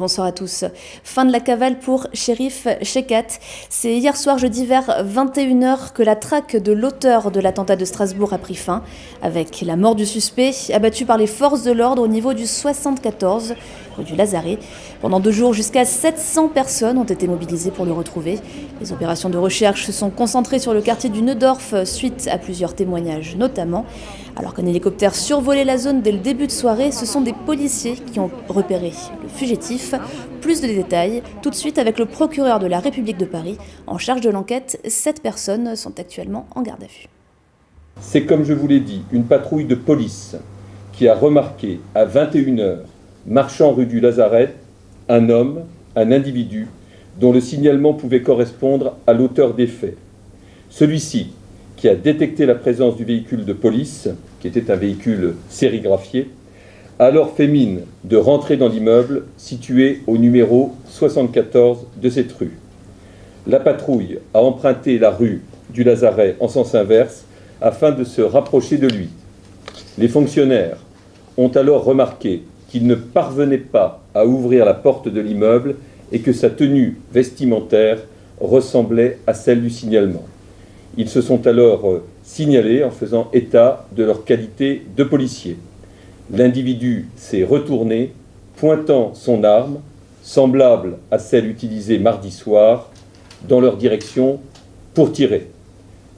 bonsoir à tous. Fin de la cavale pour Cherif Shekat. C'est hier soir, jeudi vers 21h, que la traque de l'auteur de l'attentat de Strasbourg a pris fin, avec la mort du suspect abattu par les forces de l'ordre au niveau du 74, rue du Lazaret. Pendant 2 jours, jusqu'à 700 personnes ont été mobilisées pour le retrouver. Les opérations de recherche se sont concentrées sur le quartier du Neudorf suite à plusieurs témoignages notamment. Alors qu'un hélicoptère survolait la zone dès le début de soirée, ce sont des policiers qui ont repéré le fugitif. Plus de détails tout de suite avec le procureur de la République de Paris. En charge de l'enquête, 7 personnes sont actuellement en garde à vue. C'est comme je vous l'ai dit, une patrouille de police qui a remarqué à 21h, marchant rue du Lazaret, un homme, un individu, dont le signalement pouvait correspondre à l'auteur des faits. Celui-ci, qui a détecté la présence du véhicule de police, qui était un véhicule sérigraphié, a alors fait mine de rentrer dans l'immeuble situé au numéro 74 de cette rue. La patrouille a emprunté la rue du Lazaret en sens inverse afin de se rapprocher de lui. Les fonctionnaires ont alors remarqué qu'il ne parvenait pas à ouvrir la porte de l'immeuble et que sa tenue vestimentaire ressemblait à celle du signalement. Ils se sont alors signalés en faisant état de leur qualité de policier. L'individu s'est retourné, pointant son arme, semblable à celle utilisée mardi soir, dans leur direction pour tirer.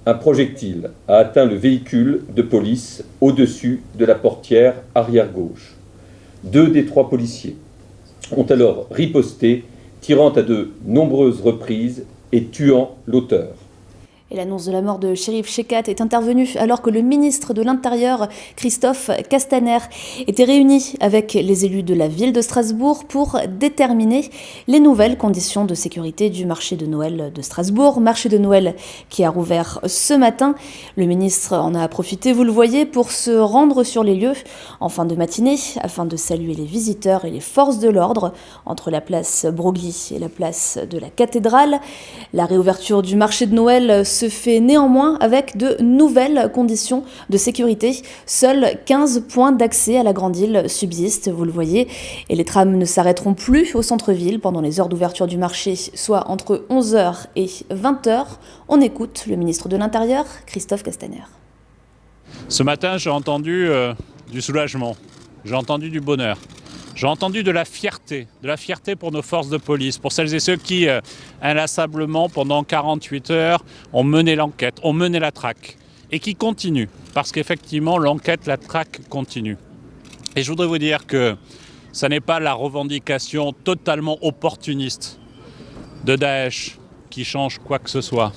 Un projectile a atteint le véhicule de police au-dessus de la portière arrière-gauche. 2 des 3 policiers ont alors riposté, tirant à de nombreuses reprises et tuant l'auteur. Et l'annonce de la mort de Cherif Shekat est intervenue alors que le ministre de l'Intérieur, Christophe Castaner, était réuni avec les élus de la ville de Strasbourg pour déterminer les nouvelles conditions de sécurité du marché de Noël de Strasbourg. Marché de Noël qui a rouvert ce matin. Le ministre en a profité, vous le voyez, pour se rendre sur les lieux en fin de matinée afin de saluer les visiteurs et les forces de l'ordre entre la place Broglie et la place de la cathédrale. La réouverture du marché de Noël se fait néanmoins avec de nouvelles conditions de sécurité. Seuls 15 points d'accès à la Grande Île subsistent, vous le voyez, et les trams ne s'arrêteront plus au centre-ville pendant les heures d'ouverture du marché, soit entre 11h et 20h. On écoute le ministre de l'Intérieur, Christophe Castaner. Ce matin, j'ai entendu du soulagement, j'ai entendu du bonheur. J'ai entendu de la fierté pour nos forces de police, pour celles et ceux qui, inlassablement, pendant 48 heures, ont mené l'enquête, ont mené la traque, et qui continuent, parce qu'effectivement, l'enquête, la traque continue. Et je voudrais vous dire que ça n'est pas la revendication totalement opportuniste de Daesh qui change quoi que ce soit.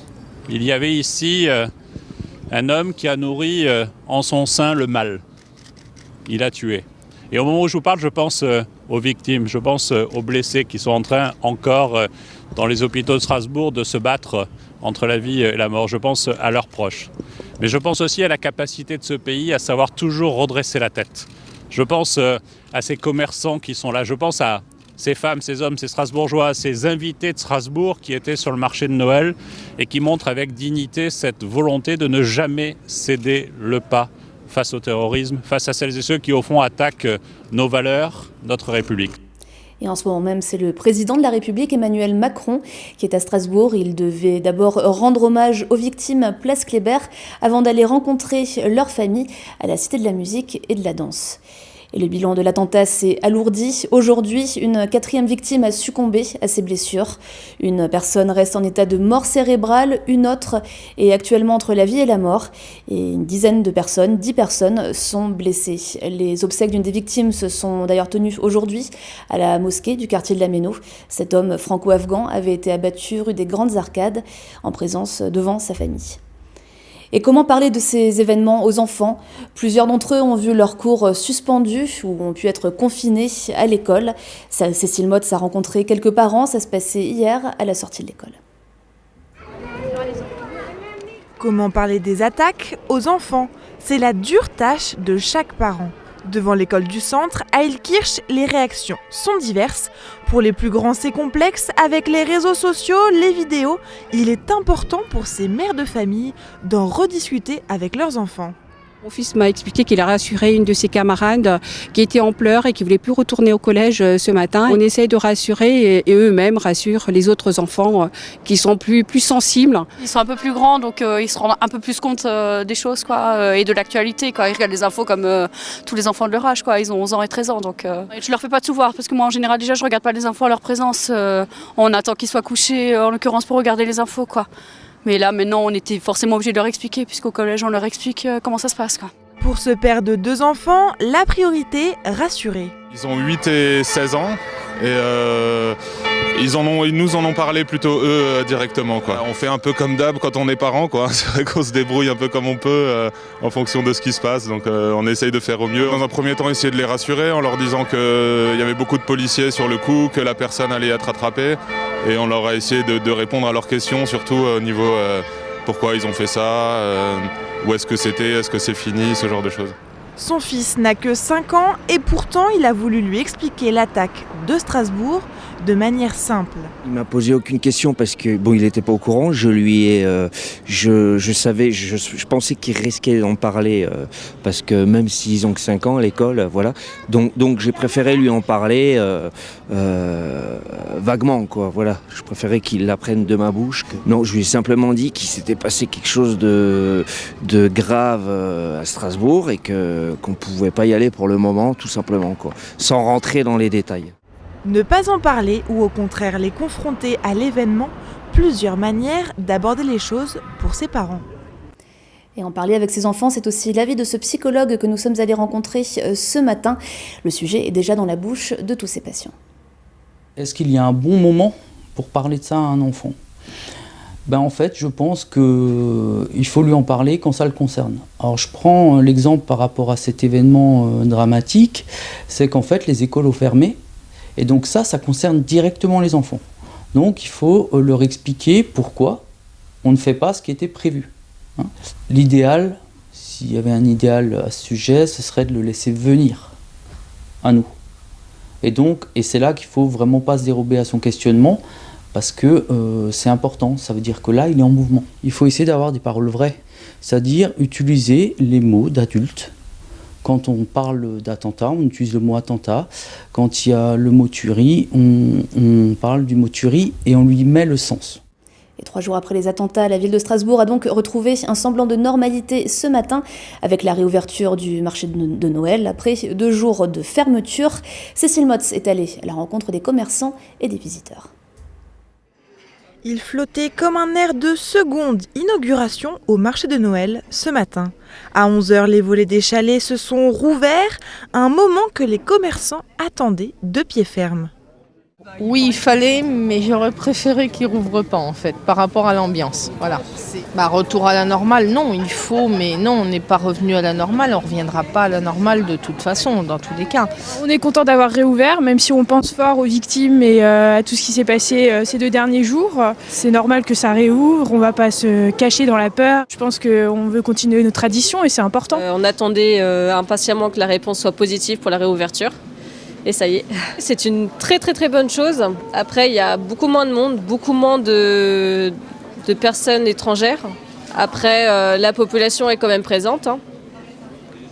Il y avait ici un homme qui a nourri en son sein le mal. Il a tué. Et au moment où je vous parle, je pense aux victimes, je pense aux blessés qui sont en train encore, dans les hôpitaux de Strasbourg, de se battre entre la vie et la mort. Je pense à leurs proches. Mais je pense aussi à la capacité de ce pays à savoir toujours redresser la tête. Je pense à ces commerçants qui sont là. Je pense à ces femmes, ces hommes, ces Strasbourgeois, ces invités de Strasbourg qui étaient sur le marché de Noël et qui montrent avec dignité cette volonté de ne jamais céder le pas face au terrorisme, face à celles et ceux qui, au fond, attaquent nos valeurs, notre République. Et en ce moment même, c'est le président de la République, Emmanuel Macron, qui est à Strasbourg. Il devait d'abord rendre hommage aux victimes place Kléber avant d'aller rencontrer leurs familles à la Cité de la musique et de la danse. Et le bilan de l'attentat s'est alourdi. Aujourd'hui, une 4e victime a succombé à ses blessures. Une personne reste en état de mort cérébrale, une autre est actuellement entre la vie et la mort. Et une dizaine de personnes, 10 personnes, sont blessées. Les obsèques d'une des victimes se sont d'ailleurs tenues aujourd'hui à la mosquée du quartier de la Méno. Cet homme franco-afghan avait été abattu rue des Grandes Arcades en présence devant sa famille. Et comment parler de ces événements aux enfants ? Plusieurs d'entre eux ont vu leurs cours suspendus ou ont pu être confinés à l'école. Cécile Motz a rencontré quelques parents, ça se passait hier à la sortie de l'école. Comment parler des attaques aux enfants ? C'est la dure tâche de chaque parent. Devant l'école du centre, à Illkirch, les réactions sont diverses. Pour les plus grands, c'est complexe. Avec les réseaux sociaux, les vidéos, il est important pour ces mères de famille d'en rediscuter avec leurs enfants. Mon fils m'a expliqué qu'il a rassuré une de ses camarades qui était en pleurs et qui voulait plus retourner au collège ce matin. On essaye de rassurer et eux-mêmes rassurent les autres enfants qui sont plus sensibles. Ils sont un peu plus grands, donc ils se rendent un peu plus compte des choses et de l'actualité. Ils regardent les infos comme tous les enfants de leur âge. Ils ont 11 ans et 13 ans. Donc je leur fais pas tout voir parce que moi en général déjà je regarde pas les infos à leur présence. On attend qu'ils soient couchés en l'occurrence pour regarder les infos. Mais là, maintenant, on était forcément obligé de leur expliquer, puisqu'au collège, on leur explique comment ça se passe. Pour ce père de 2 enfants, la priorité, rassurer. Ils ont 8 et 16 ans et ils nous en ont parlé plutôt eux directement. On fait un peu comme d'hab quand on est parents. C'est vrai qu'on se débrouille un peu comme on peut en fonction de ce qui se passe. Donc on essaye de faire au mieux. Dans un premier temps, essayer de les rassurer en leur disant qu'il y avait beaucoup de policiers sur le coup, que la personne allait être attrapée. Et on leur a essayé de répondre à leurs questions, surtout au niveau pourquoi ils ont fait ça, où est-ce que c'était, est-ce que c'est fini, ce genre de choses. Son fils n'a que 5 ans et pourtant il a voulu lui expliquer l'attaque de Strasbourg de manière simple. Il m'a posé aucune question parce que il n'était pas au courant. Je lui ai, je savais, je pensais qu'il risquait d'en parler parce que même s'ils ont que 5 ans à l'école, voilà. Donc j'ai préféré lui en parler vaguement, Voilà, je préférais qu'il l'apprenne de ma bouche. Non, je lui ai simplement dit qu'il s'était passé quelque chose de grave à Strasbourg et qu'on pouvait pas y aller pour le moment, tout simplement, sans rentrer dans les détails. Ne pas en parler ou au contraire les confronter à l'événement, plusieurs manières d'aborder les choses pour ses parents. Et en parler avec ses enfants, c'est aussi l'avis de ce psychologue que nous sommes allés rencontrer ce matin. Le sujet est déjà dans la bouche de tous ses patients. Est-ce qu'il y a un bon moment pour parler de ça à un enfant ? En fait, je pense qu'il faut lui en parler quand ça le concerne. Alors je prends l'exemple par rapport à cet événement dramatique, c'est qu'en fait les écoles ont fermé. Et donc ça concerne directement les enfants. Donc il faut leur expliquer pourquoi on ne fait pas ce qui était prévu. L'idéal, s'il y avait un idéal à ce sujet, ce serait de le laisser venir à nous. Et c'est là qu'il ne faut vraiment pas se dérober à son questionnement, parce que c'est important, ça veut dire que là, il est en mouvement. Il faut essayer d'avoir des paroles vraies, c'est-à-dire utiliser les mots d'adultes. Quand on parle d'attentat, on utilise le mot attentat. Quand il y a le mot tuerie, on parle du mot tuerie et on lui met le sens. Et 3 jours après les attentats, la ville de Strasbourg a donc retrouvé un semblant de normalité ce matin avec la réouverture du marché de Noël après 2 jours de fermeture. Cécile Motz est allée à la rencontre des commerçants et des visiteurs. Il flottait comme un air de seconde inauguration au marché de Noël ce matin. À 11h, les volets des chalets se sont rouverts, un moment que les commerçants attendaient de pied ferme. Oui, il fallait, mais j'aurais préféré qu'ils rouvrent pas en fait, par rapport à l'ambiance. Voilà. Retour à la normale, non, il faut, mais non, on n'est pas revenu à la normale, on ne reviendra pas à la normale de toute façon, dans tous les cas. On est content d'avoir réouvert, même si on pense fort aux victimes et à tout ce qui s'est passé ces 2 derniers jours. C'est normal que ça réouvre, on ne va pas se cacher dans la peur. Je pense qu'on veut continuer nos traditions et c'est important. On attendait impatiemment que la réponse soit positive pour la réouverture. Et ça y est, c'est une très très très bonne chose. Après, il y a beaucoup moins de monde, beaucoup moins de personnes étrangères. Après, la population est quand même présente.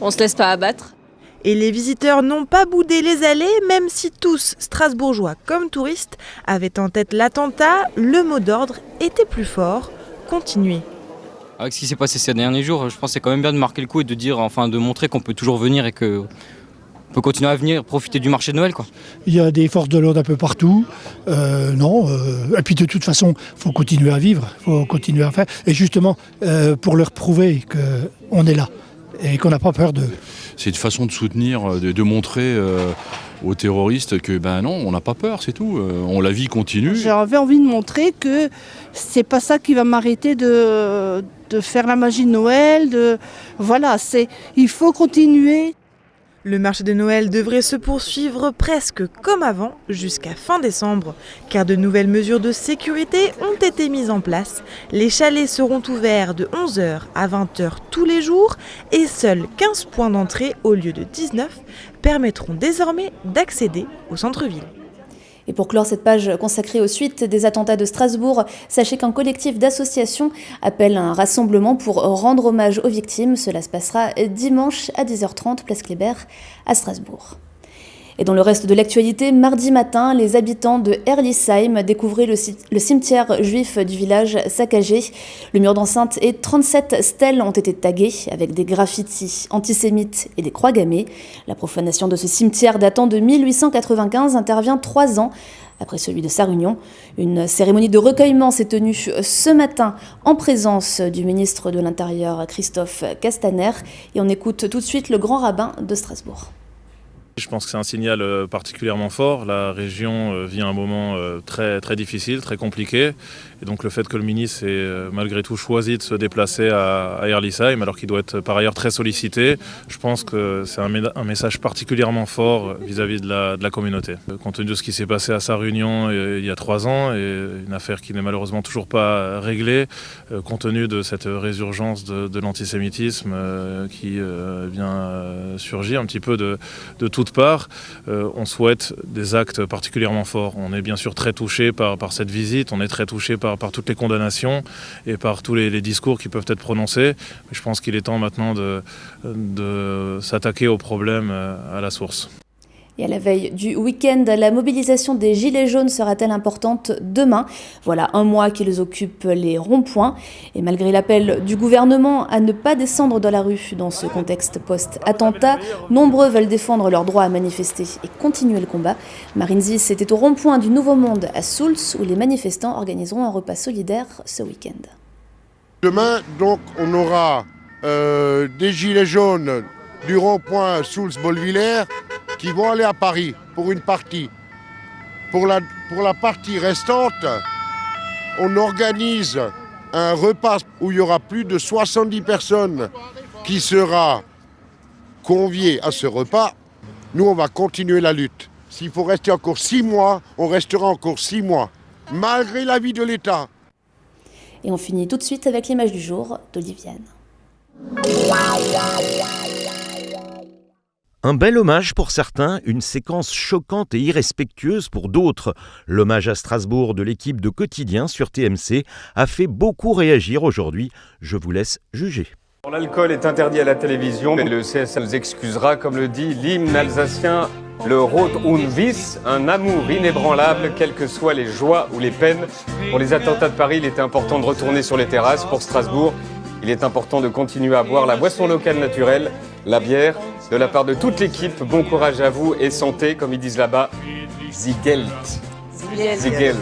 On ne se laisse pas abattre. Et les visiteurs n'ont pas boudé les allées, même si tous, strasbourgeois comme touristes, avaient en tête l'attentat, le mot d'ordre était plus fort, continuer. Avec ce qui s'est passé ces derniers jours, je pense que c'est quand même bien de marquer le coup et de montrer qu'on peut toujours venir et que on peut continuer à venir profiter du marché de Noël. Il y a des forces de l'ordre un peu partout. Et puis de toute façon, il faut continuer à vivre, il faut continuer à faire. Et justement, pour leur prouver qu'on est là et qu'on n'a pas peur d'eux. C'est une façon de soutenir, de montrer aux terroristes que non, on n'a pas peur, c'est tout. La vie continue. J'avais envie de montrer que c'est pas ça qui va m'arrêter de faire la magie de Noël. Il faut continuer. Le marché de Noël devrait se poursuivre presque comme avant jusqu'à fin décembre, car de nouvelles mesures de sécurité ont été mises en place. Les chalets seront ouverts de 11h à 20h tous les jours et seuls 15 points d'entrée au lieu de 19 permettront désormais d'accéder au centre-ville. Et pour clore cette page consacrée aux suites des attentats de Strasbourg, sachez qu'un collectif d'associations appelle à un rassemblement pour rendre hommage aux victimes. Cela se passera dimanche à 10h30, place Kléber, à Strasbourg. Et dans le reste de l'actualité, mardi matin, les habitants de Herlisheim découvraient le cimetière juif du village saccagé. Le mur d'enceinte et 37 stèles ont été taguées avec des graffitis antisémites et des croix gammées. La profanation de ce cimetière datant de 1895 intervient 3 ans après celui de Sarre-Union. Une cérémonie de recueillement s'est tenue ce matin en présence du ministre de l'Intérieur Christophe Castaner. Et on écoute tout de suite le grand rabbin de Strasbourg. Je pense que c'est un signal particulièrement fort. La région vit un moment très, très difficile, très compliqué. Et donc le fait que le ministre ait malgré tout choisi de se déplacer à Herlisheim, alors qu'il doit être par ailleurs très sollicité, je pense que c'est un message particulièrement fort vis-à-vis de la communauté. Compte tenu de ce qui s'est passé à Sarre-Union il y a 3 ans, et une affaire qui n'est malheureusement toujours pas réglée, compte tenu de cette résurgence de l'antisémitisme qui vient surgir un petit peu de toutes parts, on souhaite des actes particulièrement forts. On est bien sûr très touché par cette visite, on est très touché par toutes les condamnations et par tous les discours qui peuvent être prononcés. Mais je pense qu'il est temps maintenant de s'attaquer au problème à la source. Et à la veille du week-end, la mobilisation des Gilets jaunes sera-t-elle importante demain? Voilà un mois qu'ils occupent les ronds-points. Et malgré l'appel du gouvernement à ne pas descendre dans la rue dans ce contexte post-attentat, nombreux veulent défendre leur droit à manifester et continuer le combat. Marine Zis était au rond-point du Nouveau Monde à Soultz, où les manifestants organiseront un repas solidaire ce week-end. Demain, donc, on aura des Gilets jaunes du rond-point Soultz-Bolvillers qui vont aller à Paris pour une partie. Pour la partie restante, on organise un repas où il y aura plus de 70 personnes qui sera conviées à ce repas. Nous, on va continuer la lutte. S'il faut rester encore 6 mois, on restera encore 6 mois, malgré l'avis de l'État. Et on finit tout de suite avec l'image du jour d'Oliviane. Un bel hommage pour certains, une séquence choquante et irrespectueuse pour d'autres. L'hommage à Strasbourg de l'équipe de Quotidien sur TMC a fait beaucoup réagir aujourd'hui. Je vous laisse juger. L'alcool est interdit à la télévision, mais le CSA nous excusera, comme le dit l'hymne alsacien, le Rot und Wiss, un amour inébranlable, quelles que soient les joies ou les peines. Pour les attentats de Paris, il était important de retourner sur les terrasses. Pour Strasbourg, il est important de continuer à boire la boisson locale naturelle, la bière. De la part de toute l'équipe, bon courage à vous et santé, comme ils disent là-bas, Sie Geld. Sie Geld.